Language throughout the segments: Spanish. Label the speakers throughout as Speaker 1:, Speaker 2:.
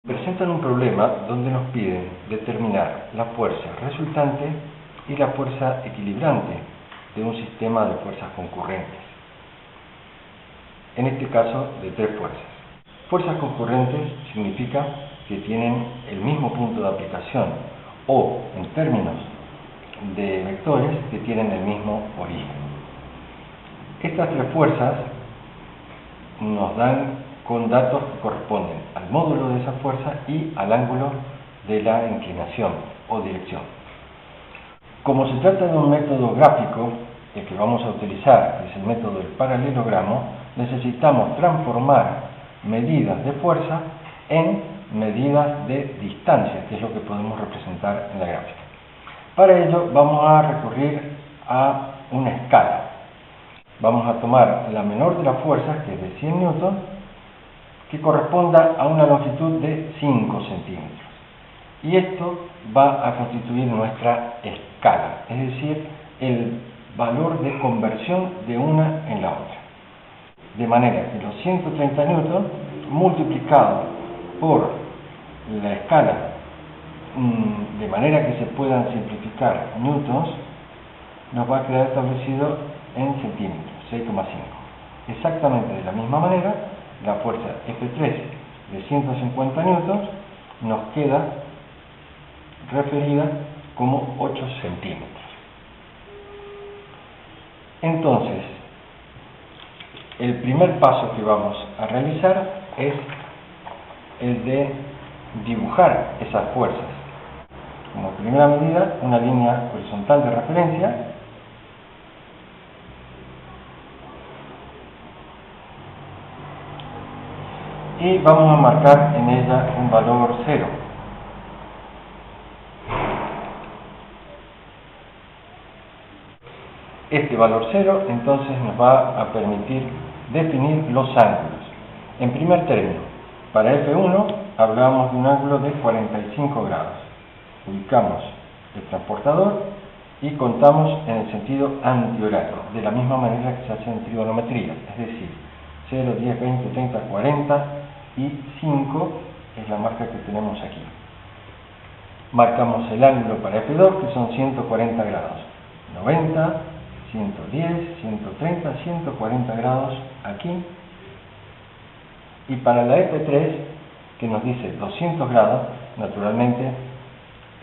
Speaker 1: Presentan un problema donde nos piden determinar la fuerza resultante y la fuerza equilibrante de un sistema de fuerzas concurrentes. En este caso, de tres fuerzas. Fuerzas concurrentes significa que tienen el mismo punto de aplicación o, en términos de vectores, que tienen el mismo origen. Estas tres fuerzas nos dan con datos que corresponden al módulo de esa fuerza y al ángulo de la inclinación o dirección. Como se trata de un método gráfico, el que vamos a utilizar, que es el método del paralelogramo, necesitamos transformar medidas de fuerza en medidas de distancia, que es lo que podemos representar en la gráfica. Para ello vamos a recurrir a una escala. Vamos a tomar la menor de las fuerzas, que es de 100 newtons, que corresponda a una longitud de 5 centímetros. Y esto va a constituir nuestra escala, es decir, el valor de conversión de una en la otra. De manera que los 130 newtons multiplicado por la escala, de manera que se puedan simplificar newtons, nos va a quedar establecido en centímetros, 6,5. Exactamente de la misma manera, la fuerza F3 de 150 newtons nos queda referida como 8 centímetros. Entonces, el primer paso que vamos a realizar es el de dibujar esas fuerzas. Como primera medida, una línea horizontal de referencia. Y vamos a marcar en ella un valor 0. Este valor 0 entonces nos va a permitir definir los ángulos. En primer término, para F1 hablábamos de un ángulo de 45 grados. Ubicamos el transportador y contamos en el sentido antihorario, de la misma manera que se hace en trigonometría, es decir, 0, 10, 20, 30, 40 y 5 es la marca que tenemos aquí. Marcamos el ángulo para F2, que son 140 grados, 90, 110, 130, 140 grados aquí. Y para la F3, que nos dice 200 grados, naturalmente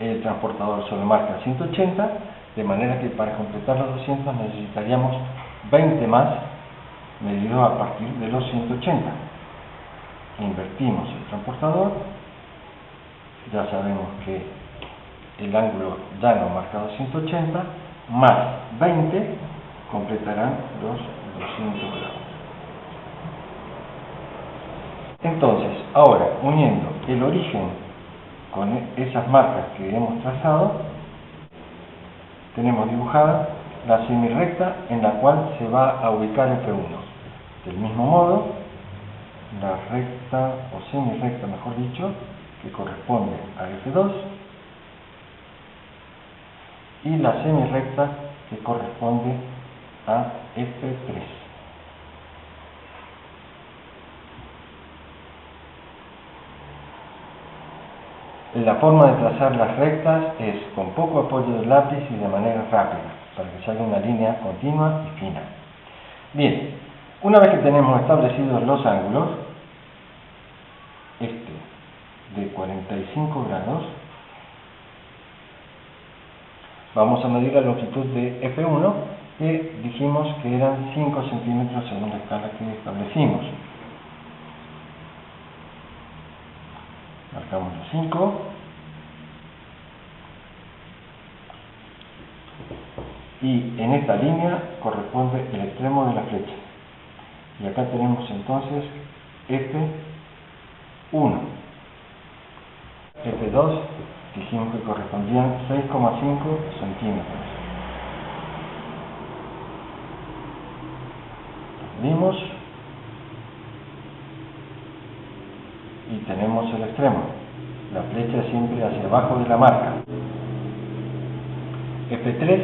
Speaker 1: el transportador solo marca 180, de manera que para completar los 200 necesitaríamos 20 más, medido a partir de los 180. Invertimos el transportador, ya sabemos que el ángulo llano marcado 180, más 20 completarán los 200 grados. Entonces, ahora, uniendo el origen con esas marcas que hemos trazado, tenemos dibujada la semirrecta en la cual se va a ubicar F1. Del mismo modo, la recta o semirrecta, mejor dicho, que corresponde a F2, y la semirrecta que corresponde a F3. La forma de trazar las rectas es con poco apoyo del lápiz y de manera rápida, para que salga una línea continua y fina. Bien, una vez que tenemos establecidos los ángulos, este de 45 grados, vamos a medir la longitud de F1, que dijimos que eran 5 centímetros según la escala que establecimos. Marcamos los 5. Y en esta línea corresponde el extremo de la flecha. Y acá tenemos entonces F1. F2 dijimos que correspondían 6,5 centímetros. Vimos y tenemos el extremo. La flecha siempre hacia abajo de la marca. F3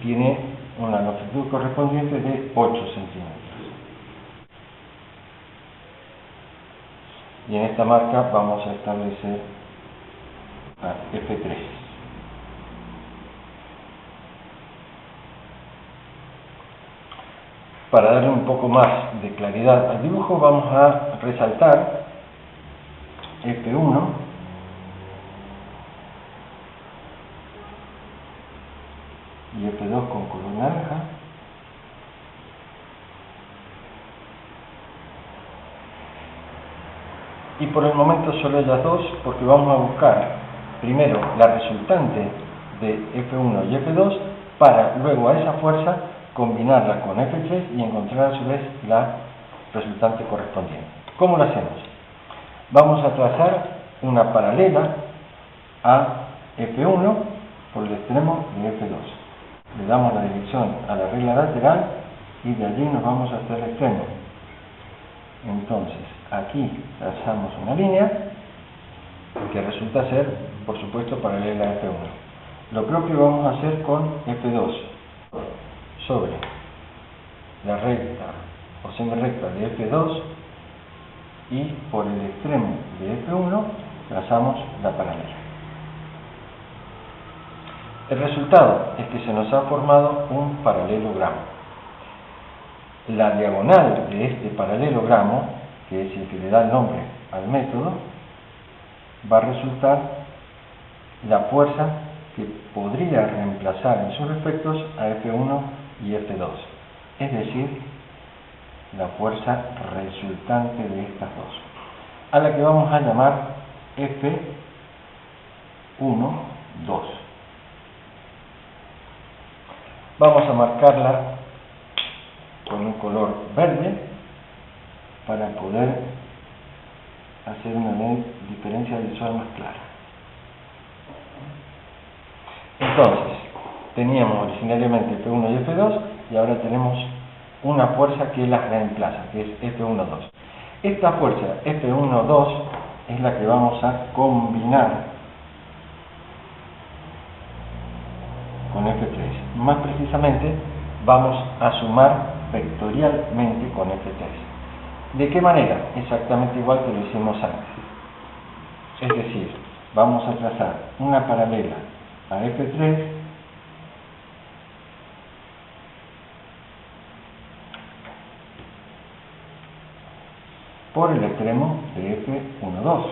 Speaker 1: tiene una longitud correspondiente de 8 centímetros. y en esta marca vamos a establecer a F3. Para darle un poco más de claridad al dibujo, vamos a resaltar F1 y F2 con color naranja. Y por el momento solo ellas dos, porque vamos a buscar primero la resultante de F1 y F2 para luego a esa fuerza combinarla con F3 y encontrar a su vez la resultante correspondiente. ¿Cómo lo hacemos? Vamos a trazar una paralela a F1 por el extremo de F2. Le damos la dirección a la regla lateral y de allí nos vamos hasta el extremo. Entonces, aquí trazamos una línea que resulta ser, por supuesto, paralela a F1. Lo propio vamos a hacer con F2. Sobre la recta o semirrecta de F2 y por el extremo de F1 trazamos la paralela. El resultado es que se nos ha formado un paralelogramo. La diagonal de este paralelogramo, que es el que le da el nombre al método, va a resultar la fuerza que podría reemplazar en sus efectos a F1 y F2, es decir, la fuerza resultante de estas dos, a la que vamos a llamar F1, 2. Vamos a marcarla con un color verde para poder hacer una diferencia visual más clara. Entonces, teníamos originariamente F1 y F2 y ahora tenemos una fuerza que las reemplaza, que es F1, 2. Esta fuerza F1, 2 es la que vamos a combinar con F3. Más precisamente, vamos a sumar vectorialmente con F3. ¿De qué manera? Exactamente igual que lo hicimos antes. Es decir, vamos a trazar una paralela a F3 por el extremo de F1, 2.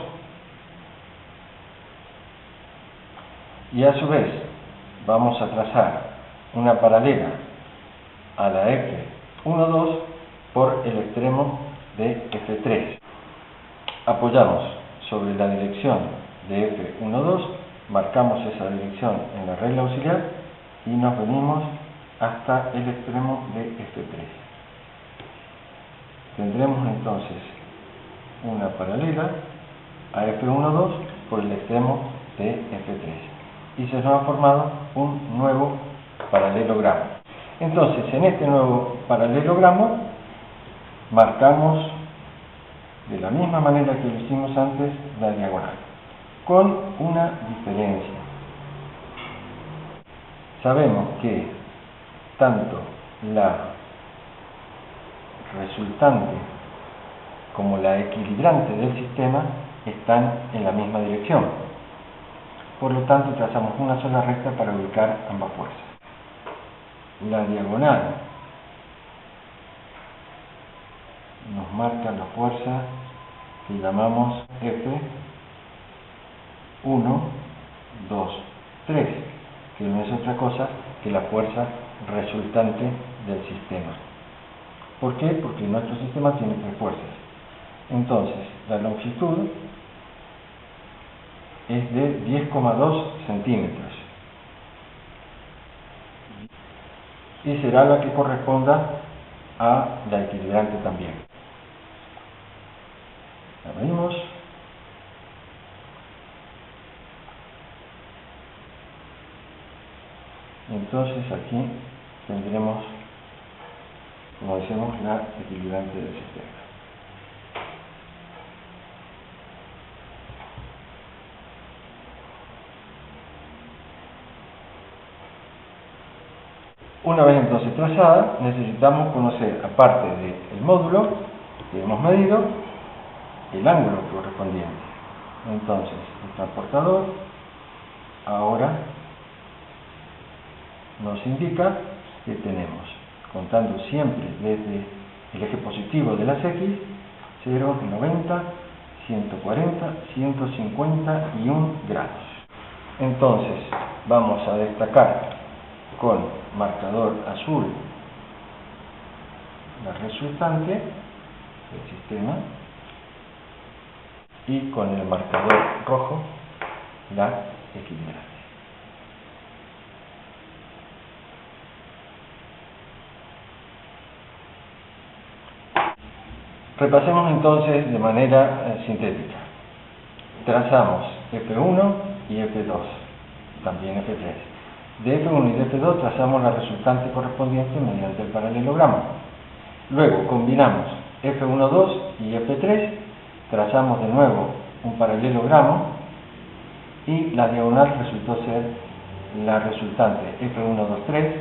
Speaker 1: Y a su vez vamos a trazar una paralela a la F1, 2 por el extremo de F3. Apoyamos sobre la dirección de F1, 2, marcamos esa dirección en la regla auxiliar y nos venimos hasta el extremo de F3. Tendremos entonces una paralela a F1, 2 por el extremo de F3 y se nos ha formado un nuevo paralelogramo. Entonces, en este nuevo paralelogramo marcamos de la misma manera que lo hicimos antes la diagonal, con una diferencia. Sabemos que tanto la resultante como la equilibrante del sistema están en la misma dirección. Por lo tanto, trazamos una sola recta para ubicar ambas fuerzas. La diagonal nos marca la fuerza que llamamos F1, 2, 3, que no es otra cosa que la fuerza resultante del sistema. ¿Por qué? Porque nuestro sistema tiene tres fuerzas. Entonces, la longitud es de 10,2 centímetros y será la que corresponda a la equilibrante también. La medimos. Entonces aquí tendremos, como decimos, la equilibrante del sistema. Una vez entonces trazada, necesitamos conocer, aparte del módulo que hemos medido, el ángulo correspondiente. Entonces, el transportador ahora nos indica que tenemos, contando siempre desde el eje positivo de las X, 0, 90, 140, 151 grados. Entonces, vamos a destacar con marcador azul la resultante del sistema y con el marcador rojo la equilibrante. Repasemos entonces de manera sintética. Trazamos F1 y F2, también F3. De F1 y de F2 trazamos la resultante correspondiente mediante el paralelogramo. Luego combinamos F1,2 y F3, trazamos de nuevo un paralelogramo y la diagonal resultó ser la resultante F1,2,3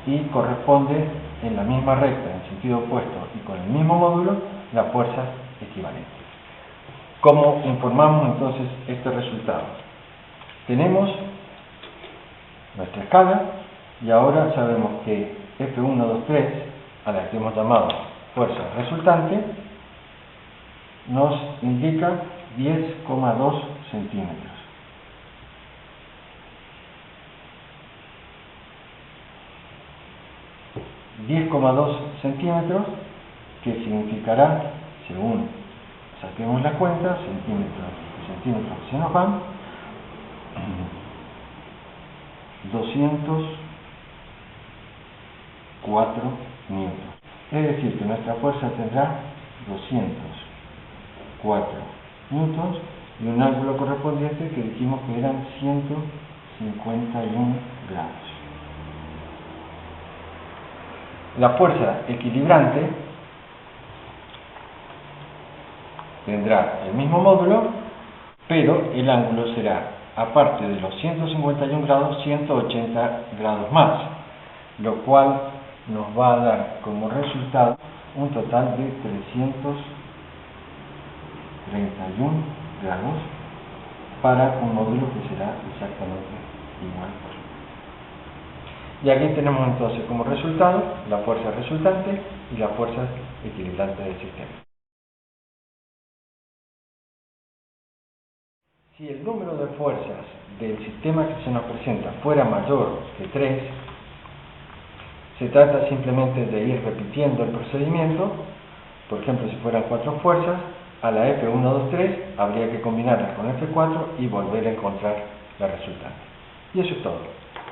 Speaker 1: y corresponde en la misma recta, en sentido opuesto y con el mismo módulo, la fuerza equivalente. ¿Cómo informamos entonces este resultado? Tenemos nuestra escala y ahora sabemos que F1,2,3, a la que hemos llamado fuerza resultante, nos indica 10,2 centímetros. centímetros, que significará, según saquemos la cuenta, centímetros se nos van, 204 newtons. Es decir, que nuestra fuerza tendrá 204 newtons y un ángulo correspondiente que dijimos que eran 151 grados. La fuerza equilibrante tendrá el mismo módulo, pero el ángulo será, aparte de los 151 grados, 180 grados más, lo cual nos va a dar como resultado un total de 331 grados para un módulo que será exactamente igual. Y aquí tenemos entonces como resultado la fuerza resultante y la fuerza equilibrante del sistema. Si el número de fuerzas del sistema que se nos presenta fuera mayor que 3, se trata simplemente de ir repitiendo el procedimiento. Por ejemplo, si fueran 4 fuerzas, a la F1,2,3 habría que combinarlas con F4 y volver a encontrar la resultante. Y eso es todo.